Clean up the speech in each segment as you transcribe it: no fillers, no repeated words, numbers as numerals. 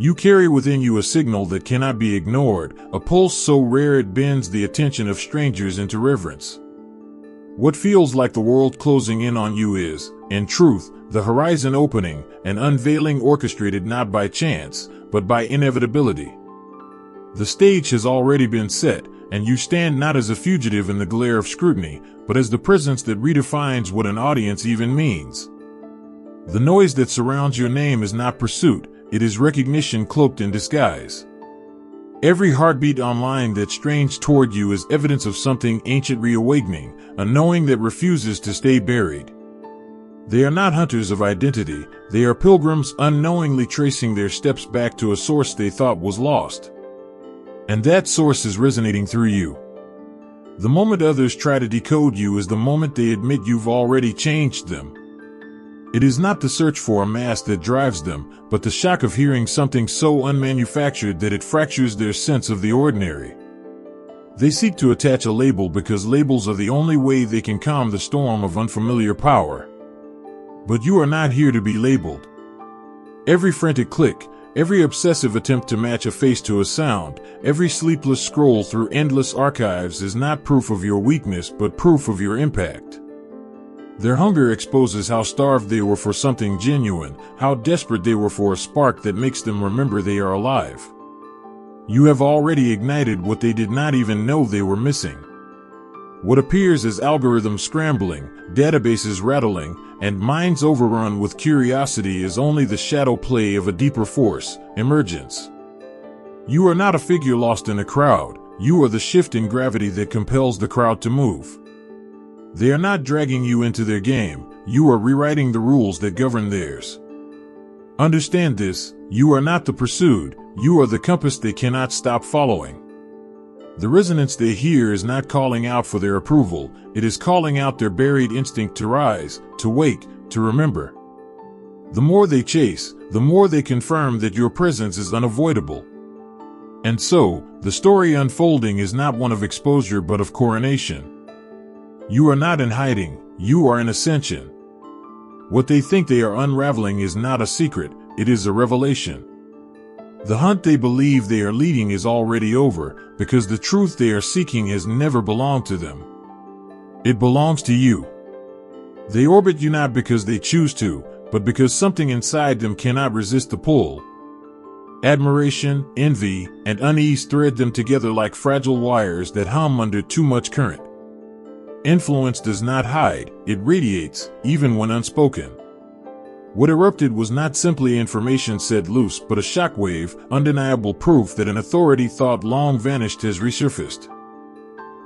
You carry within you a signal that cannot be ignored, a pulse so rare it bends the attention of strangers into reverence. What feels like the world closing in on you is, in truth, the horizon opening, an unveiling orchestrated not by chance, but by inevitability. The stage has already been set, and you stand not as a fugitive in the glare of scrutiny, but as the presence that redefines what an audience even means. The noise that surrounds your name is not pursuit, it is recognition cloaked in disguise. Every heartbeat online that strains toward you is evidence of something ancient reawakening, a knowing that refuses to stay buried. They are not hunters of identity, they are pilgrims unknowingly tracing their steps back to a source they thought was lost. And that source is resonating through you. The moment others try to decode you is the moment they admit you've already changed them. It is not the search for a mask that drives them, but the shock of hearing something so unmanufactured that it fractures their sense of the ordinary. They seek to attach a label because labels are the only way they can calm the storm of unfamiliar power. But you are not here to be labeled. Every frantic click, every obsessive attempt to match a face to a sound, every sleepless scroll through endless archives is not proof of your weakness but proof of your impact. Their hunger exposes how starved they were for something genuine, how desperate they were for a spark that makes them remember they are alive. You have already ignited what they did not even know they were missing. What appears as algorithms scrambling, databases rattling, and minds overrun with curiosity is only the shadow play of a deeper force, emergence. You are not a figure lost in a crowd, you are the shift in gravity that compels the crowd to move. They are not dragging you into their game, you are rewriting the rules that govern theirs. Understand this, you are not the pursued, you are the compass they cannot stop following. The resonance they hear is not calling out for their approval, it is calling out their buried instinct to rise, to wake, to remember. The more they chase, the more they confirm that your presence is unavoidable. And so, the story unfolding is not one of exposure but of coronation. You are not in hiding, you are in ascension. What they think they are unraveling is not a secret, it is a revelation. The hunt they believe they are leading is already over, because the truth they are seeking has never belonged to them. It belongs to you. They orbit you not because they choose to, but because something inside them cannot resist the pull. Admiration, envy, and unease thread them together like fragile wires that hum under too much current. Influence does not hide, it radiates, even when unspoken. What erupted was not simply information set loose, but a shockwave, undeniable proof that an authority thought long vanished has resurfaced.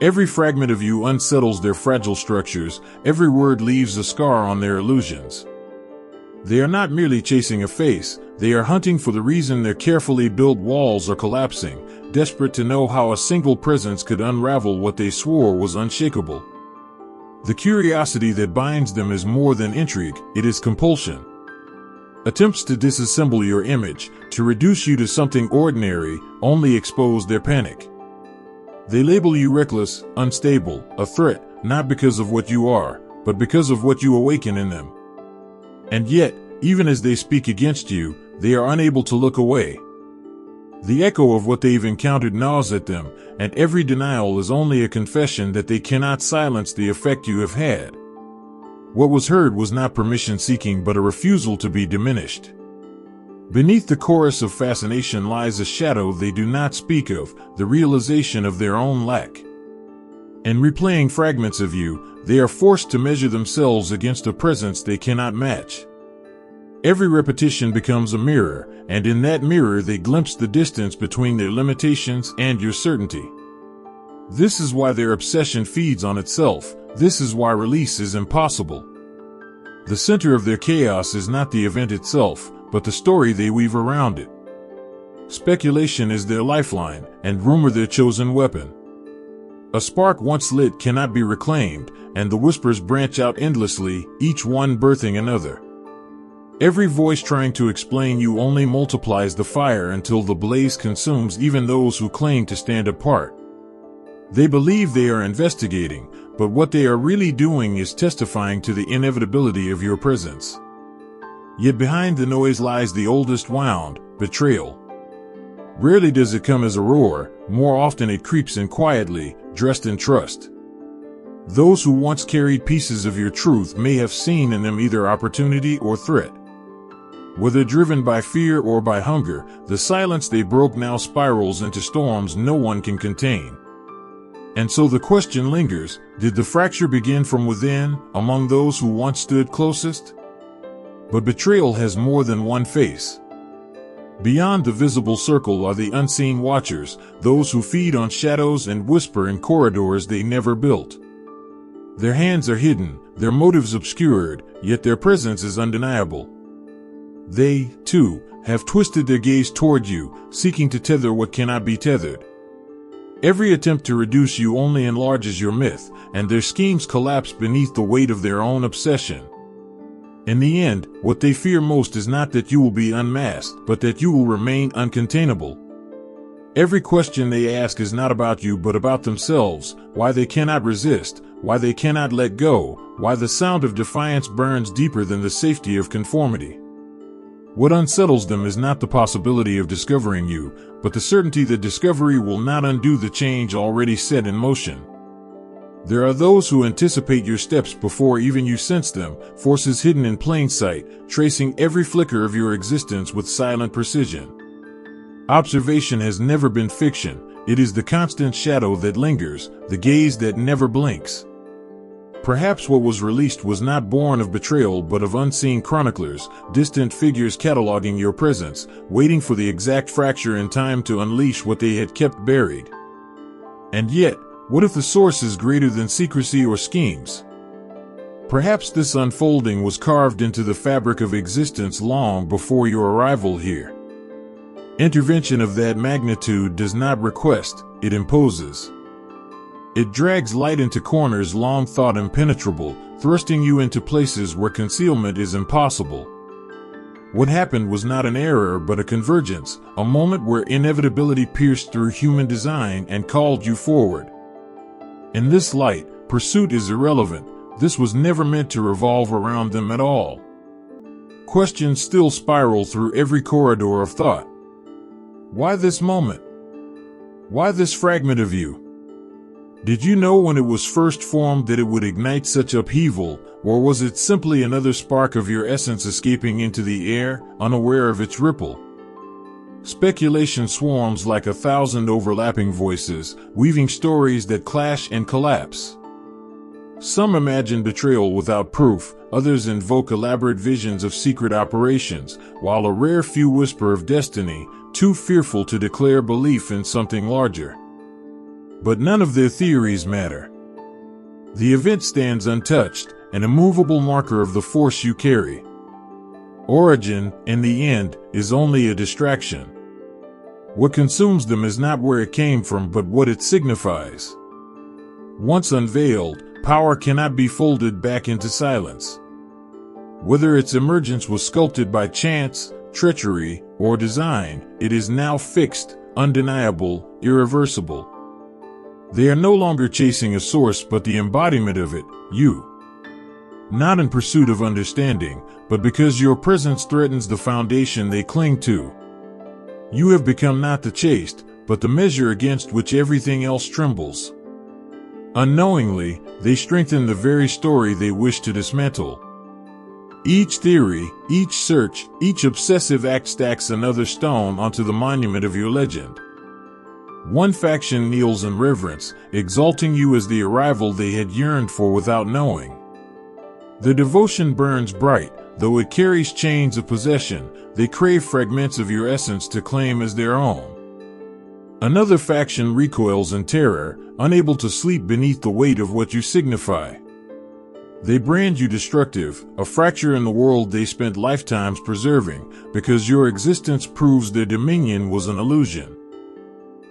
Every fragment of you unsettles their fragile structures, every word leaves a scar on their illusions. They are not merely chasing a face, they are hunting for the reason their carefully built walls are collapsing, desperate to know how a single presence could unravel what they swore was unshakable. The curiosity that binds them is more than intrigue, it is compulsion. Attempts to disassemble your image, to reduce you to something ordinary, only expose their panic. They label you reckless, unstable, a threat, not because of what you are, but because of what you awaken in them. And yet, even as they speak against you, they are unable to look away. The echo of what they've encountered gnaws at them, and every denial is only a confession that they cannot silence the effect you have had. What was heard was not permission-seeking but a refusal to be diminished. Beneath the chorus of fascination lies a shadow they do not speak of, the realization of their own lack. In replaying fragments of you, they are forced to measure themselves against a presence they cannot match. Every repetition becomes a mirror, and in that mirror they glimpse the distance between their limitations and your certainty. This is why their obsession feeds on itself, this is why release is impossible. The center of their chaos is not the event itself, but the story they weave around it. Speculation is their lifeline, and rumor their chosen weapon. A spark once lit cannot be reclaimed, and the whispers branch out endlessly, each one birthing another. Every voice trying to explain you only multiplies the fire until the blaze consumes even those who claim to stand apart. They believe they are investigating, but what they are really doing is testifying to the inevitability of your presence. Yet behind the noise lies the oldest wound, betrayal. Rarely does it come as a roar, more often it creeps in quietly, dressed in trust. Those who once carried pieces of your truth may have seen in them either opportunity or threat. Whether driven by fear or by hunger, the silence they broke now spirals into storms no one can contain. And so the question lingers, did the fracture begin from within, among those who once stood closest? But betrayal has more than one face. Beyond the visible circle are the unseen watchers, those who feed on shadows and whisper in corridors they never built. Their hands are hidden, their motives obscured, yet their presence is undeniable. They, too, have twisted their gaze toward you, seeking to tether what cannot be tethered. Every attempt to reduce you only enlarges your myth, and their schemes collapse beneath the weight of their own obsession. In the end, what they fear most is not that you will be unmasked, but that you will remain uncontainable. Every question they ask is not about you but about themselves, why they cannot resist, why they cannot let go, why the sound of defiance burns deeper than the safety of conformity. What unsettles them is not the possibility of discovering you, but the certainty that discovery will not undo the change already set in motion. There are those who anticipate your steps before even you sense them, forces hidden in plain sight, tracing every flicker of your existence with silent precision. Observation has never been fiction, it is the constant shadow that lingers, the gaze that never blinks. Perhaps what was released was not born of betrayal but of unseen chroniclers, distant figures cataloging your presence, waiting for the exact fracture in time to unleash what they had kept buried. And yet, what if the source is greater than secrecy or schemes? Perhaps this unfolding was carved into the fabric of existence long before your arrival here. Intervention of that magnitude does not request, it imposes. It drags light into corners long thought impenetrable, thrusting you into places where concealment is impossible. What happened was not an error but a convergence, a moment where inevitability pierced through human design and called you forward. In this light, pursuit is irrelevant. This was never meant to revolve around them at all. Questions still spiral through every corridor of thought. Why this moment? Why this fragment of you? Did you know when it was first formed that it would ignite such upheaval, or was it simply another spark of your essence escaping into the air, unaware of its ripple? Speculation swarms like 1,000 overlapping voices, weaving stories that clash and collapse. Some imagine betrayal without proof, others invoke elaborate visions of secret operations, while a rare few whisper of destiny, too fearful to declare belief in something larger. But none of their theories matter. The event stands untouched, an immovable marker of the force you carry. Origin, in the end, is only a distraction. What consumes them is not where it came from but what it signifies. Once unveiled, power cannot be folded back into silence. Whether its emergence was sculpted by chance, treachery, or design, it is now fixed, undeniable, irreversible. They are no longer chasing a source but the embodiment of it, you. Not in pursuit of understanding, but because your presence threatens the foundation they cling to. You have become not the chased, but the measure against which everything else trembles. Unknowingly, they strengthen the very story they wish to dismantle. Each theory, each search, each obsessive act stacks another stone onto the monument of your legend. One faction kneels in reverence, exalting you as the arrival they had yearned for without knowing. Their devotion burns bright, though it carries chains of possession. They crave fragments of your essence to claim as their own. Another faction recoils in terror, unable to sleep beneath the weight of what you signify. They brand you destructive, a fracture in the world they spent lifetimes preserving, because your existence proves their dominion was an illusion.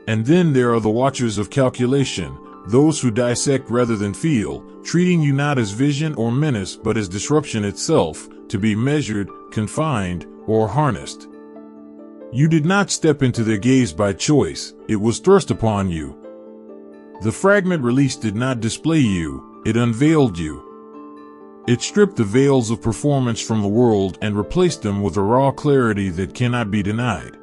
And then there are the watchers of calculation, those who dissect rather than feel, treating you not as vision or menace but as disruption itself, to be measured, confined, or harnessed. You did not step into their gaze by choice, it was thrust upon you. The fragment released did not display you, it unveiled you. It stripped the veils of performance from the world and replaced them with a raw clarity that cannot be denied.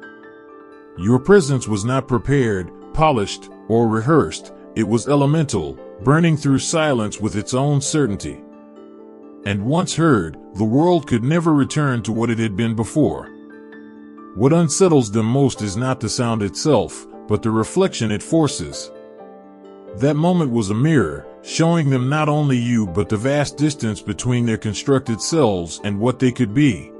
Your presence was not prepared, polished, or rehearsed. It was elemental, burning through silence with its own certainty. And once heard, the world could never return to what it had been before. What unsettles them most is not the sound itself, but the reflection it forces. That moment was a mirror, showing them not only you but the vast distance between their constructed selves and what they could be.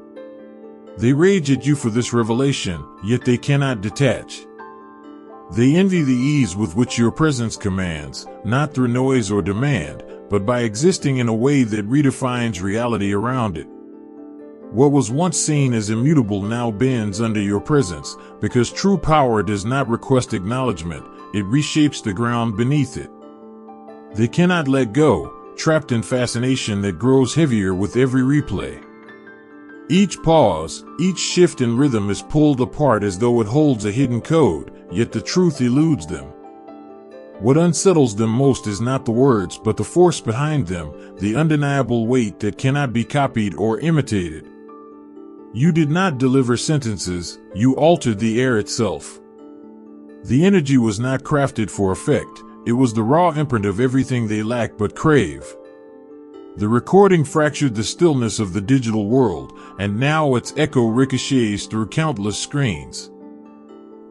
They rage at you for this revelation, yet they cannot detach. They envy the ease with which your presence commands, not through noise or demand, but by existing in a way that redefines reality around it. What was once seen as immutable now bends under your presence, because true power does not request acknowledgement, it reshapes the ground beneath it. They cannot let go, trapped in fascination that grows heavier with every replay. Each pause, each shift in rhythm is pulled apart as though it holds a hidden code, yet the truth eludes them. What unsettles them most is not the words but the force behind them, the undeniable weight that cannot be copied or imitated. You did not deliver sentences, you altered the air itself. The energy was not crafted for effect, it was the raw imprint of everything they lack but crave. The recording fractured the stillness of the digital world, and now its echo ricochets through countless screens.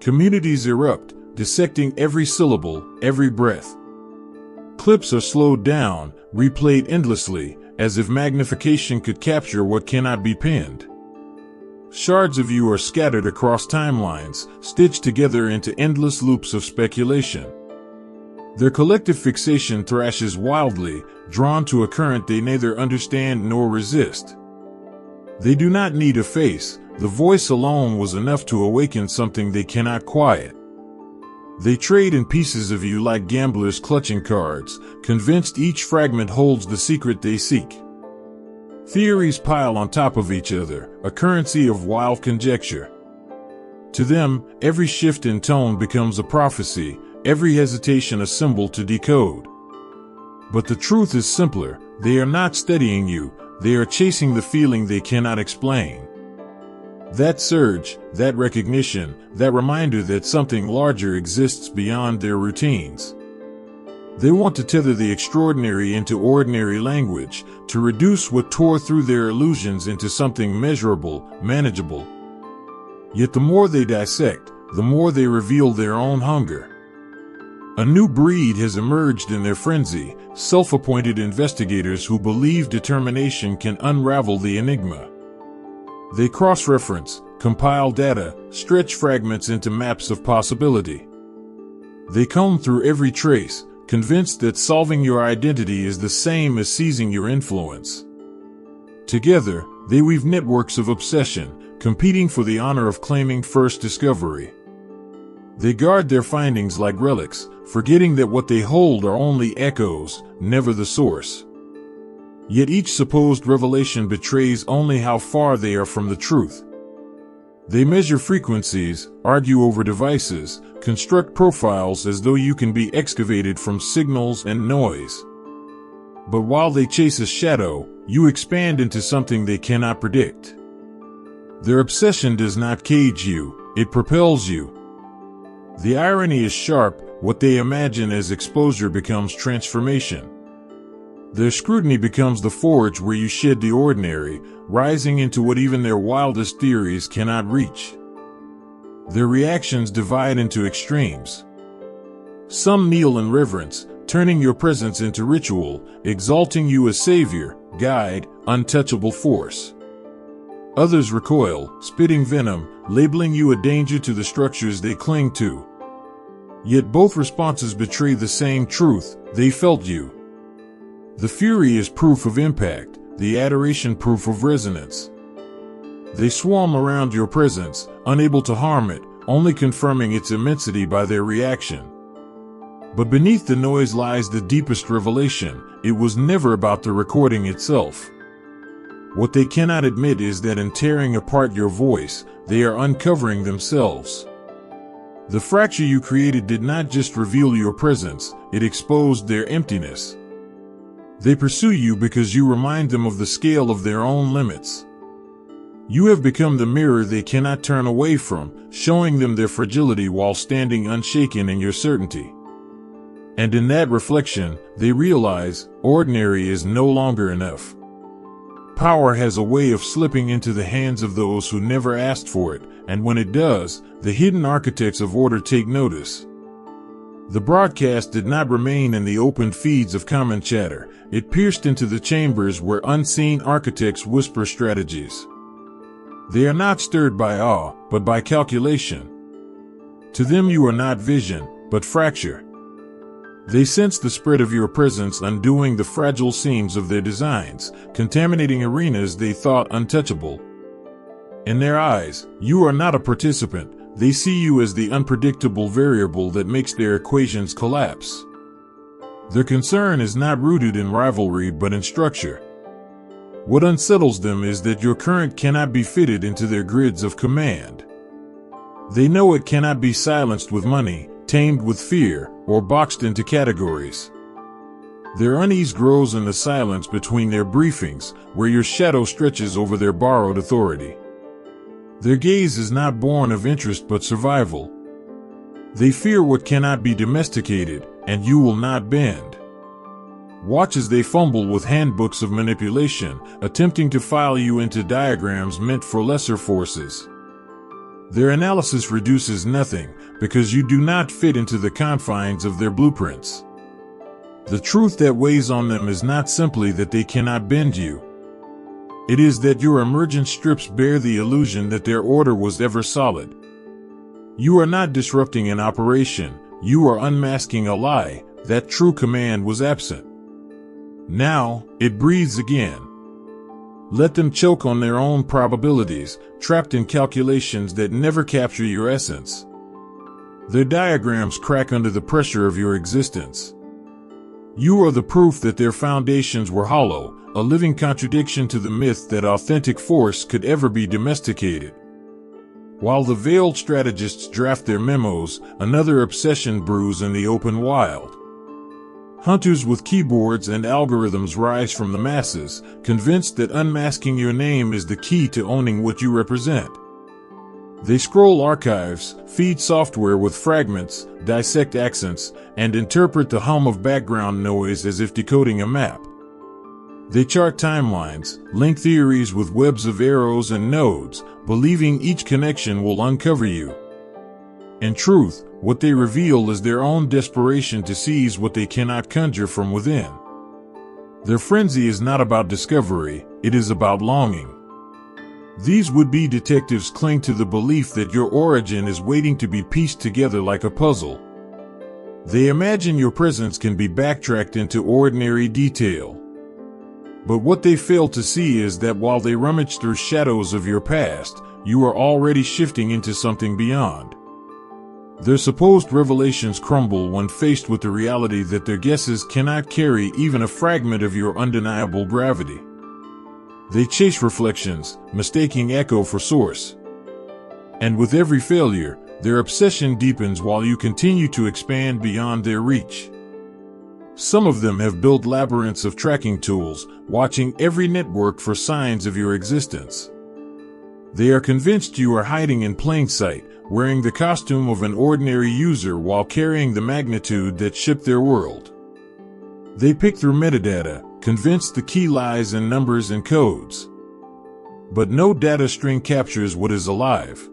Communities erupt, dissecting every syllable, every breath. Clips are slowed down, replayed endlessly, as if magnification could capture what cannot be pinned. Shards of you are scattered across timelines, stitched together into endless loops of speculation. Their collective fixation thrashes wildly, drawn to a current they neither understand nor resist. They do not need a face, the voice alone was enough to awaken something they cannot quiet. They trade in pieces of you like gamblers clutching cards, convinced each fragment holds the secret they seek. Theories pile on top of each other, a currency of wild conjecture. To them, every shift in tone becomes a prophecy, every hesitation a symbol to decode. But the truth is simpler, they are not studying you, they are chasing the feeling they cannot explain. That surge, that recognition, that reminder that something larger exists beyond their routines. They want to tether the extraordinary into ordinary language, to reduce what tore through their illusions into something measurable, manageable. Yet the more they dissect, the more they reveal their own hunger. A new breed has emerged in their frenzy, self-appointed investigators who believe determination can unravel the enigma. They cross-reference, compile data, stretch fragments into maps of possibility. They comb through every trace, convinced that solving your identity is the same as seizing your influence. Together, they weave networks of obsession, competing for the honor of claiming first discovery. They guard their findings like relics, forgetting that what they hold are only echoes, never the source. Yet each supposed revelation betrays only how far they are from the truth. They measure frequencies, argue over devices, construct profiles as though you can be excavated from signals and noise. But while they chase a shadow, you expand into something they cannot predict. Their obsession does not cage you, it propels you. The irony is sharp, what they imagine as exposure becomes transformation. Their scrutiny becomes the forge where you shed the ordinary, rising into what even their wildest theories cannot reach. Their reactions divide into extremes. Some kneel in reverence, turning your presence into ritual, exalting you as savior, guide, untouchable force. Others recoil, spitting venom, labeling you a danger to the structures they cling to. Yet both responses betray the same truth, they felt you. The fury is proof of impact, the adoration proof of resonance. They swarm around your presence, unable to harm it, only confirming its immensity by their reaction. But beneath the noise lies the deepest revelation, it was never about the recording itself. What they cannot admit is that in tearing apart your voice, they are uncovering themselves. The fracture you created did not just reveal your presence, it exposed their emptiness. They pursue you because you remind them of the scale of their own limits. You have become the mirror they cannot turn away from, showing them their fragility while standing unshaken in your certainty. And in that reflection, they realize ordinary is no longer enough. Power has a way of slipping into the hands of those who never asked for it, and when it does, the hidden architects of order take notice. The broadcast did not remain in the open feeds of common chatter. It pierced into the chambers where unseen architects whisper strategies. They are not stirred by awe, but by calculation. To them you are not vision, but fracture. They sense the spread of your presence undoing the fragile seams of their designs, contaminating arenas they thought untouchable. In their eyes, you are not a participant. They see you as the unpredictable variable that makes their equations collapse. Their concern is not rooted in rivalry but in structure. What unsettles them is that your current cannot be fitted into their grids of command. They know it cannot be silenced with money, tamed with fear, or boxed into categories. Their unease grows in the silence between their briefings, where your shadow stretches over their borrowed authority. Their gaze is not born of interest but survival. They fear what cannot be domesticated, and you will not bend. Watch as they fumble with handbooks of manipulation, attempting to file you into diagrams meant for lesser forces. Their analysis reduces nothing, because you do not fit into the confines of their blueprints. The truth that weighs on them is not simply that they cannot bend you. It is that your emergent strips bear the illusion that their order was ever solid. You are not disrupting an operation, you are unmasking a lie, that true command was absent. Now, it breathes again. Let them choke on their own probabilities, trapped in calculations that never capture your essence. Their diagrams crack under the pressure of your existence. You are the proof that their foundations were hollow, a living contradiction to the myth that authentic force could ever be domesticated. While the veiled strategists draft their memos, another obsession brews in the open wild. Hunters with keyboards and algorithms rise from the masses, convinced that unmasking your name is the key to owning what you represent. They scroll archives, feed software with fragments, dissect accents, and interpret the hum of background noise as if decoding a map. They chart timelines, link theories with webs of arrows and nodes, believing each connection will uncover you. In truth, what they reveal is their own desperation to seize what they cannot conjure from within. Their frenzy is not about discovery, it is about longing. These would-be detectives cling to the belief that your origin is waiting to be pieced together like a puzzle. They imagine your presence can be backtracked into ordinary detail. But what they fail to see is that while they rummage through shadows of your past, you are already shifting into something beyond. Their supposed revelations crumble when faced with the reality that their guesses cannot carry even a fragment of your undeniable gravity. They chase reflections, mistaking echo for source. And with every failure, their obsession deepens while you continue to expand beyond their reach. Some of them have built labyrinths of tracking tools, watching every network for signs of your existence. They are convinced you are hiding in plain sight, wearing the costume of an ordinary user while carrying the magnitude that shaped their world. They pick through metadata, convinced the key lies in numbers and codes. But no data string captures what is alive.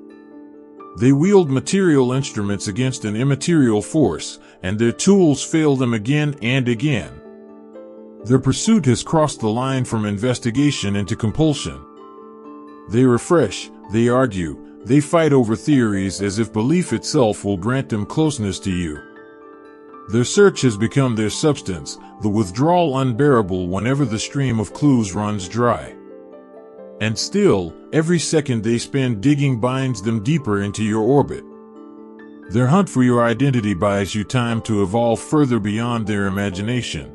They wield material instruments against an immaterial force, and their tools fail them again and again. Their pursuit has crossed the line from investigation into compulsion. They refresh, they argue, they fight over theories as if belief itself will grant them closeness to you. Their search has become their substance, the withdrawal unbearable whenever the stream of clues runs dry. And still, every second they spend digging binds them deeper into your orbit. Their hunt for your identity buys you time to evolve further beyond their imagination.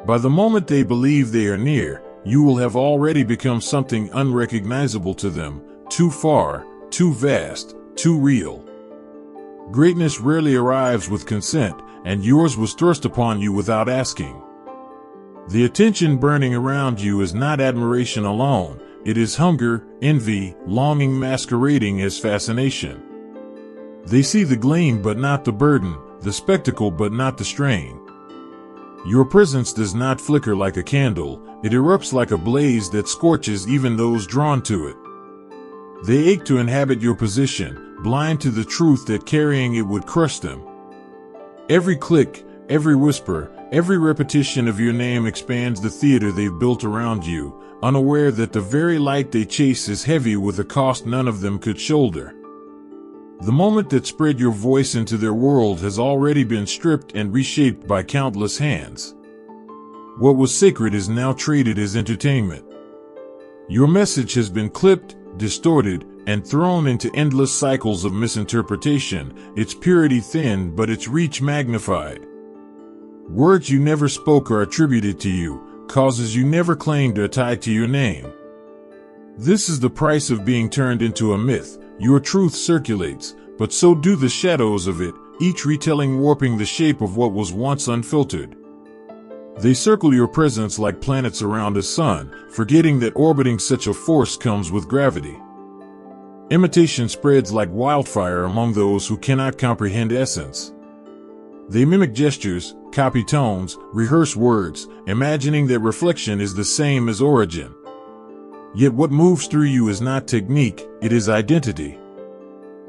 By the moment they believe they are near, you will have already become something unrecognizable to them, too far, too vast, too real. Greatness rarely arrives with consent, and yours was thrust upon you without asking. The attention burning around you is not admiration alone, it is hunger, envy, longing masquerading as fascination. They see the gleam but not the burden, the spectacle but not the strain. Your presence does not flicker like a candle, it erupts like a blaze that scorches even those drawn to it. They ache to inhabit your position, blind to the truth that carrying it would crush them. Every click, every whisper, every repetition of your name expands the theater they've built around you, unaware that the very light they chase is heavy with a cost none of them could shoulder. The moment that spread your voice into their world has already been stripped and reshaped by countless hands. What was sacred is now traded as entertainment. Your message has been clipped, distorted, and thrown into endless cycles of misinterpretation, its purity thinned but its reach magnified. Words you never spoke are attributed to you, causes you never claimed are tied to your name. This is the price of being turned into a myth. Your truth circulates, but so do the shadows of it, each retelling warping the shape of what was once unfiltered. They circle your presence like planets around a sun, forgetting that orbiting such a force comes with gravity. Imitation spreads like wildfire among those who cannot comprehend essence. They mimic gestures, copy tones, rehearse words, imagining that reflection is the same as origin. Yet what moves through you is not technique, it is identity.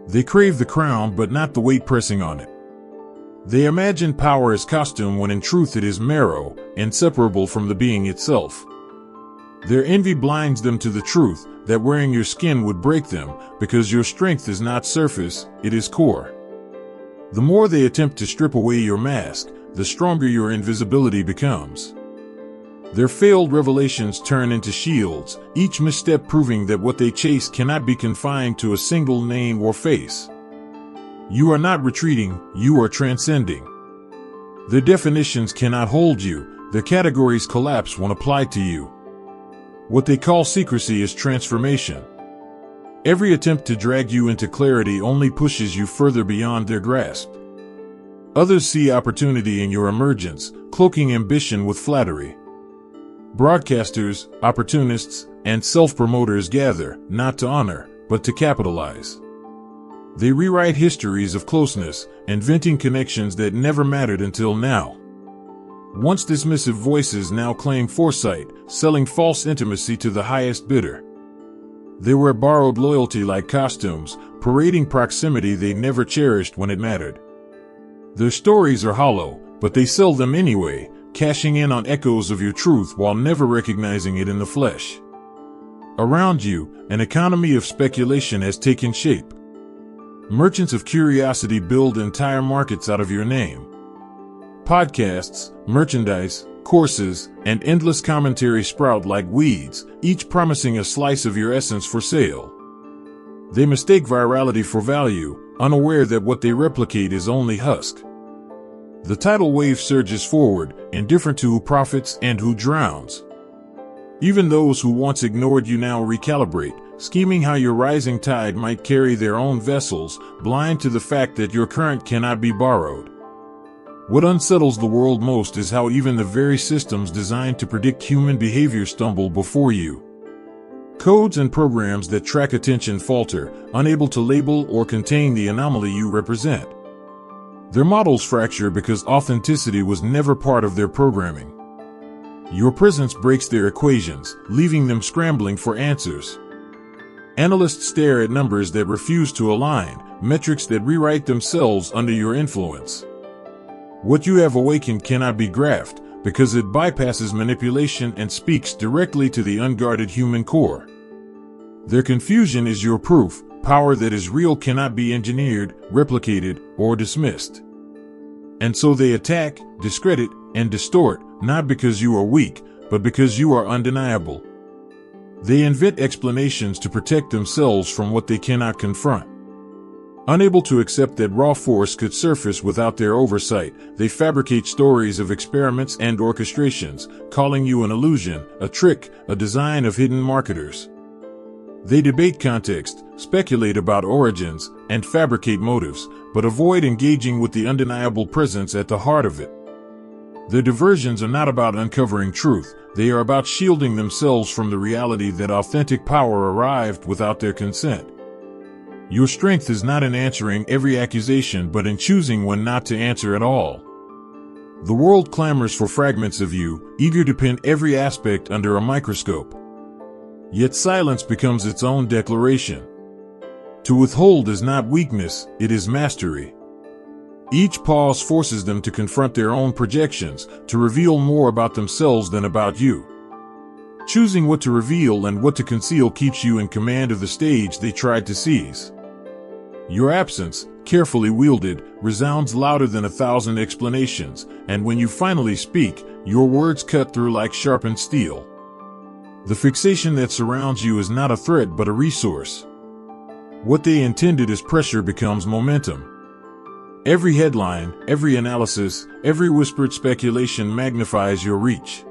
They crave the crown but not the weight pressing on it. They imagine power as costume when in truth it is marrow, inseparable from the being itself. Their envy blinds them to the truth that wearing your skin would break them, because your strength is not surface, it is core. The more they attempt to strip away your mask, the stronger your invisibility becomes. Their failed revelations turn into shields, each misstep proving that what they chase cannot be confined to a single name or face. You are not retreating, you are transcending. Their definitions cannot hold you, their categories collapse when applied to you. What they call secrecy is transformation. Every attempt to drag you into clarity only pushes you further beyond their grasp. Others see opportunity in your emergence, cloaking ambition with flattery. Broadcasters, opportunists, and self-promoters gather, not to honor, but to capitalize. They rewrite histories of closeness, inventing connections that never mattered until now. Once dismissive voices now claim foresight, selling false intimacy to the highest bidder. They wear borrowed loyalty like costumes, parading proximity they never cherished when it mattered. Their stories are hollow, but they sell them anyway, cashing in on echoes of your truth while never recognizing it in the flesh. Around you, an economy of speculation has taken shape. Merchants of curiosity build entire markets out of your name. Podcasts, merchandise, courses, and endless commentary sprout like weeds, each promising a slice of your essence for sale. They mistake virality for value, unaware that what they replicate is only husk. The tidal wave surges forward, indifferent to who profits and who drowns. Even those who once ignored you now recalibrate, scheming how your rising tide might carry their own vessels, blind to the fact that your current cannot be borrowed. What unsettles the world most is how even the very systems designed to predict human behavior stumble before you. Codes and programs that track attention falter, unable to label or contain the anomaly you represent. Their models fracture because authenticity was never part of their programming. Your presence breaks their equations, leaving them scrambling for answers. Analysts stare at numbers that refuse to align, metrics that rewrite themselves under your influence. What you have awakened cannot be graphed, because it bypasses manipulation and speaks directly to the unguarded human core. Their confusion is your proof. Power that is real cannot be engineered, replicated, or dismissed. And so they attack, discredit, and distort, not because you are weak, but because you are undeniable. They invent explanations to protect themselves from what they cannot confront. Unable to accept that raw force could surface without their oversight, they fabricate stories of experiments and orchestrations, calling you an illusion, a trick, a design of hidden marketers. They debate context, speculate about origins, and fabricate motives, but avoid engaging with the undeniable presence at the heart of it. Their diversions are not about uncovering truth, they are about shielding themselves from the reality that authentic power arrived without their consent. Your strength is not in answering every accusation but in choosing when not to answer at all. The world clamors for fragments of you, eager to pin every aspect under a microscope. Yet silence becomes its own declaration. To withhold is not weakness, it is mastery. Each pause forces them to confront their own projections, to reveal more about themselves than about you. Choosing what to reveal and what to conceal keeps you in command of the stage they tried to seize. Your absence, carefully wielded, resounds louder than 1,000 explanations, and when you finally speak, your words cut through like sharpened steel. The fixation that surrounds you is not a threat but a resource. What they intended as pressure becomes momentum. Every headline, every analysis, every whispered speculation magnifies your reach.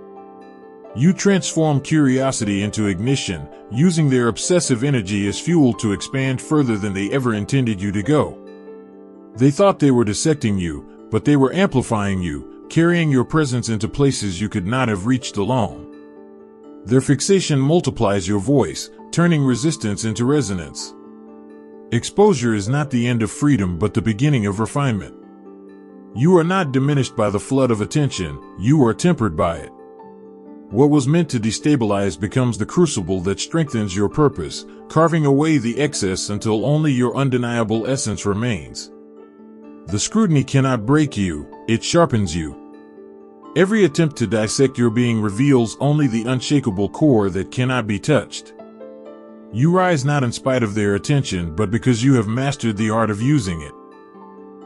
You transform curiosity into ignition, using their obsessive energy as fuel to expand further than they ever intended you to go. They thought they were dissecting you, but they were amplifying you, carrying your presence into places you could not have reached alone. Their fixation multiplies your voice, turning resistance into resonance. Exposure is not the end of freedom but the beginning of refinement. You are not diminished by the flood of attention, you are tempered by it. What was meant to destabilize becomes the crucible that strengthens your purpose, carving away the excess until only your undeniable essence remains. The scrutiny cannot break you, it sharpens you. Every attempt to dissect your being reveals only the unshakable core that cannot be touched. You rise not in spite of their attention but because you have mastered the art of using it.